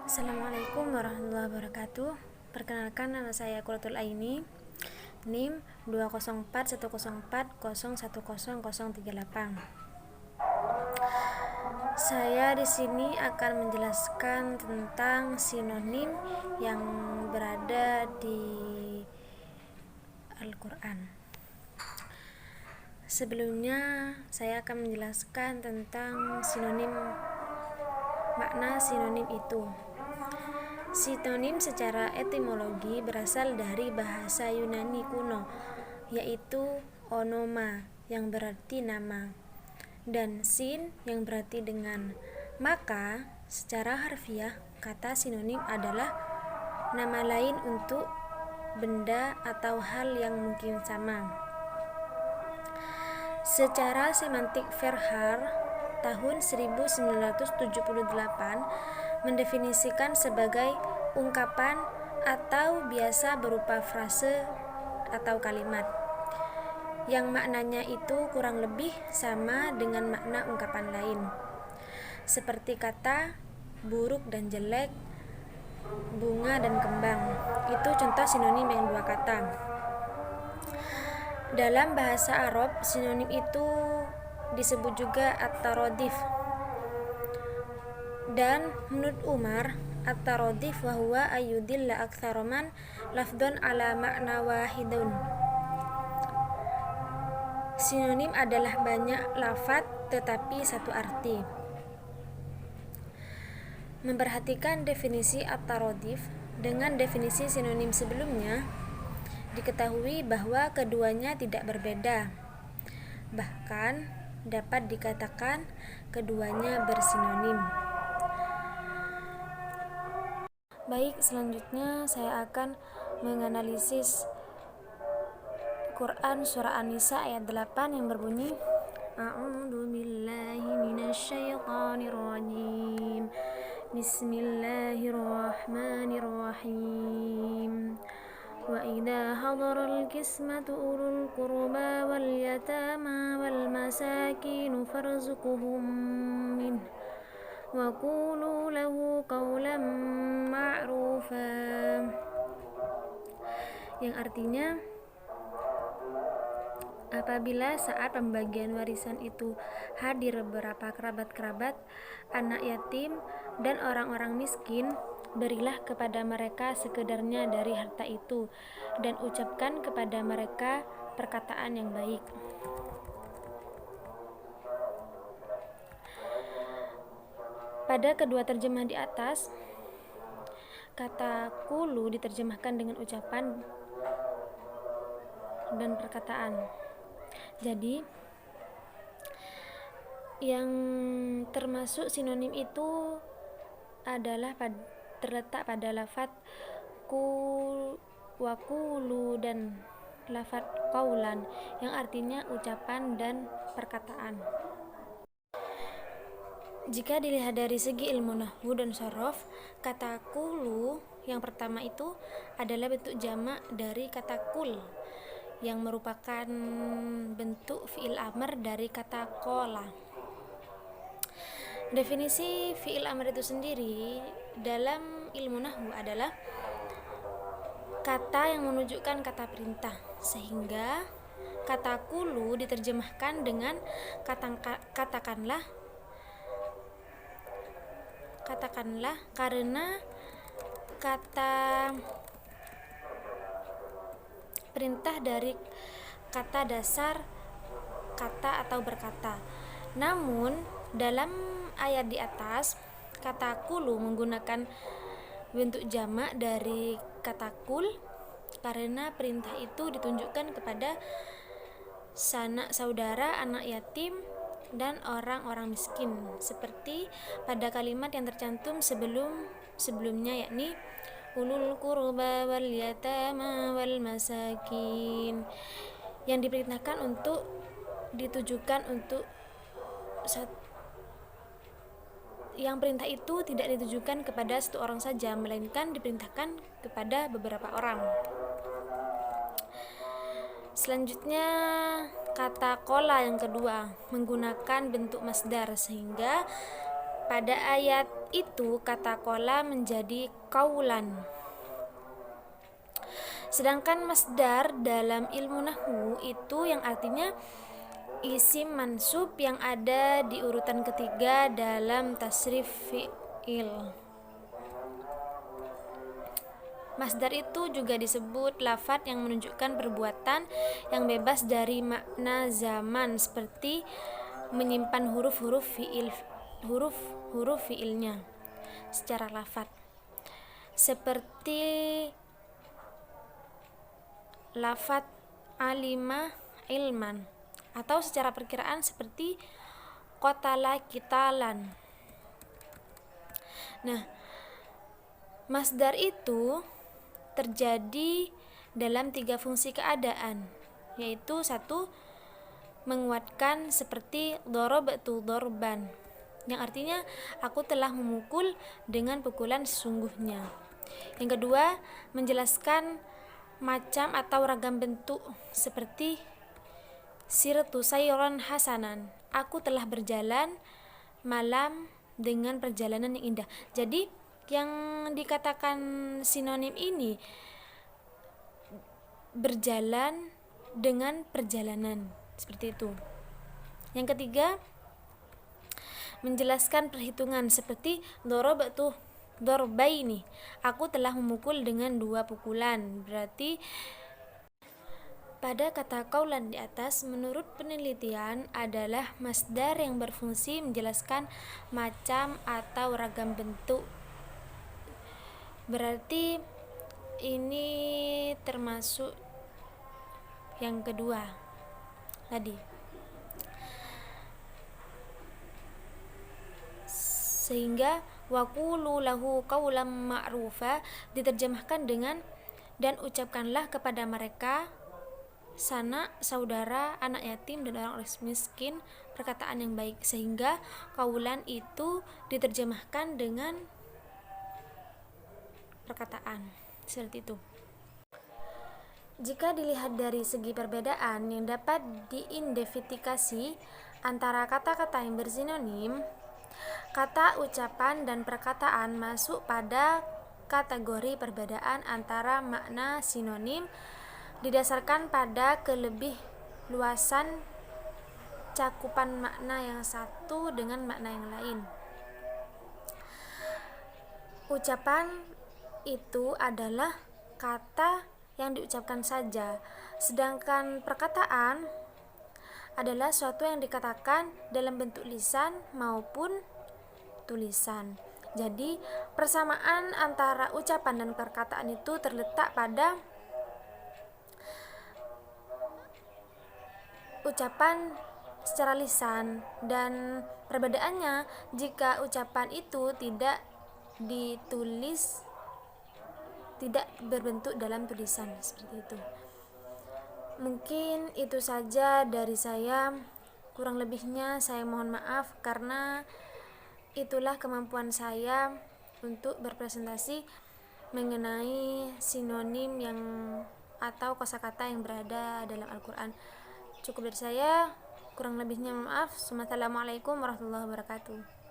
Assalamualaikum warahmatullahi wabarakatuh. Perkenalkan, nama saya Quratul Aini, NIM 20410401038. Saya di sini akan menjelaskan tentang sinonim yang berada di Al-Qur'an. Sebelumnya saya akan menjelaskan tentang makna sinonim itu. Sinonim secara etimologi berasal dari bahasa Yunani kuno, yaitu onoma yang berarti nama, dan sin yang berarti dengan. Maka, secara harfiah, kata sinonim adalah nama lain untuk benda atau hal yang mungkin sama. Secara semantik, Verhaar tahun 1978 mendefinisikan sebagai ungkapan atau biasa berupa frase atau kalimat yang maknanya itu kurang lebih sama dengan makna ungkapan lain, seperti kata buruk dan jelek, bunga dan kembang. Itu contoh sinonim yang dua kata. Dalam bahasa Arab, sinonim itu disebut juga at-taradif. Dan menurut Umar, at-taradif wa huwa ayyudilla aktsara man lafdhan ala makna wahidun. Sinonim adalah banyak lafaz tetapi satu arti. Memperhatikan definisi at-taradif dengan definisi sinonim sebelumnya, diketahui bahwa keduanya tidak berbeda. Bahkan dapat dikatakan keduanya bersinonim. Baik, selanjutnya saya akan menganalisis Quran surah An-Nisa ayat 8 yang berbunyi A'udzu billahi minasyaitonir rajim. Bismillahirrahmanirrahim. Wa idza hadaral qismatu ulul qurba wal yatama wal masakin farzuquhum min wa qulu lahu qawlan ma'rufa, yang artinya, apabila saat pembagian warisan itu hadir beberapa kerabat-kerabat, anak yatim, dan orang-orang miskin, berilah kepada mereka sekedarnya dari harta itu, dan ucapkan kepada mereka perkataan yang baik. Pada kedua terjemah di atas, kata kulu diterjemahkan dengan ucapan dan perkataan. Jadi, yang termasuk sinonim itu adalah terletak pada lafaz wakulu dan lafaz qaulan yang artinya ucapan dan perkataan. Jika dilihat dari segi ilmu nahwu dan sorof, kata kulu yang pertama itu adalah bentuk jamak dari kata kul, yang merupakan bentuk fi'il amr dari kata qala. Definisi fi'il amr itu sendiri dalam ilmu nahwu adalah kata yang menunjukkan kata perintah, sehingga kata kulu diterjemahkan dengan katakanlah, karena kata perintah dari kata dasar kata atau berkata. Namun dalam ayat di atas, kata kulu menggunakan bentuk jamak dari kata kul karena perintah itu ditunjukkan kepada sanak saudara, anak yatim, dan orang-orang miskin, seperti pada kalimat yang tercantum sebelumnya, yakni ulul qurba wal yatama wal masakin, yang diperintahkan untuk ditujukan untuk yang perintah itu tidak ditujukan kepada satu orang saja, melainkan diperintahkan kepada beberapa orang. Selanjutnya, kata kola yang kedua menggunakan bentuk masdar, sehingga Pada ayat itu kata kola menjadi kaulan. Sedangkan masdar dalam ilmu nahwu itu yang artinya isim mansub yang ada di urutan ketiga dalam tasrif fi'il. Masdar itu juga disebut lafadz yang menunjukkan perbuatan yang bebas dari makna zaman, seperti menyimpan huruf-huruf fiilnya secara lafadz, seperti lafadz alima ilman, atau secara perkiraan seperti qatala qitalan. Nah, masdar itu terjadi dalam 3 fungsi keadaan, yaitu 1. Menguatkan, seperti darabtu darban, yang artinya aku telah memukul dengan pukulan sesungguhnya. Yang kedua, menjelaskan macam atau ragam bentuk, seperti sirtu sayran hasanan, aku telah berjalan malam dengan perjalanan yang indah. Jadi yang dikatakan sinonim ini berjalan dengan perjalanan, seperti itu. Yang ketiga, menjelaskan perhitungan, seperti darabtu darbaini, aku telah memukul dengan 2 pukulan. Berarti pada kata kaulan di atas, menurut penelitian adalah masdar yang berfungsi menjelaskan macam atau ragam bentuk. Berarti ini termasuk yang kedua tadi. Sehingga waqulu lahu qaulan ma'rufa diterjemahkan dengan dan ucapkanlah kepada mereka, sanak, saudara, anak yatim, dan orang miskin perkataan yang baik. Sehingga kaulan itu diterjemahkan dengan perkataan, seperti itu. Jika dilihat dari segi perbedaan yang dapat diidentifikasi antara kata-kata yang bersinonim, kata, ucapan, dan perkataan masuk pada kategori perbedaan antara makna sinonim didasarkan pada kelebih luasan cakupan makna yang satu dengan makna yang lain. Ucapan itu adalah kata yang diucapkan saja, sedangkan perkataan adalah suatu yang dikatakan dalam bentuk lisan maupun tulisan. Jadi, persamaan antara ucapan dan perkataan itu terletak pada ucapan secara lisan, dan perbedaannya jika ucapan itu tidak ditulis, tidak berbentuk dalam tulisan, seperti itu. Mungkin itu saja dari saya, kurang lebihnya saya mohon maaf karena itulah kemampuan saya untuk berpresentasi mengenai sinonim yang atau kosakata yang berada dalam Al-Quran. Cukup dari saya, kurang lebihnya maaf. Assalamualaikum warahmatullahi wabarakatuh.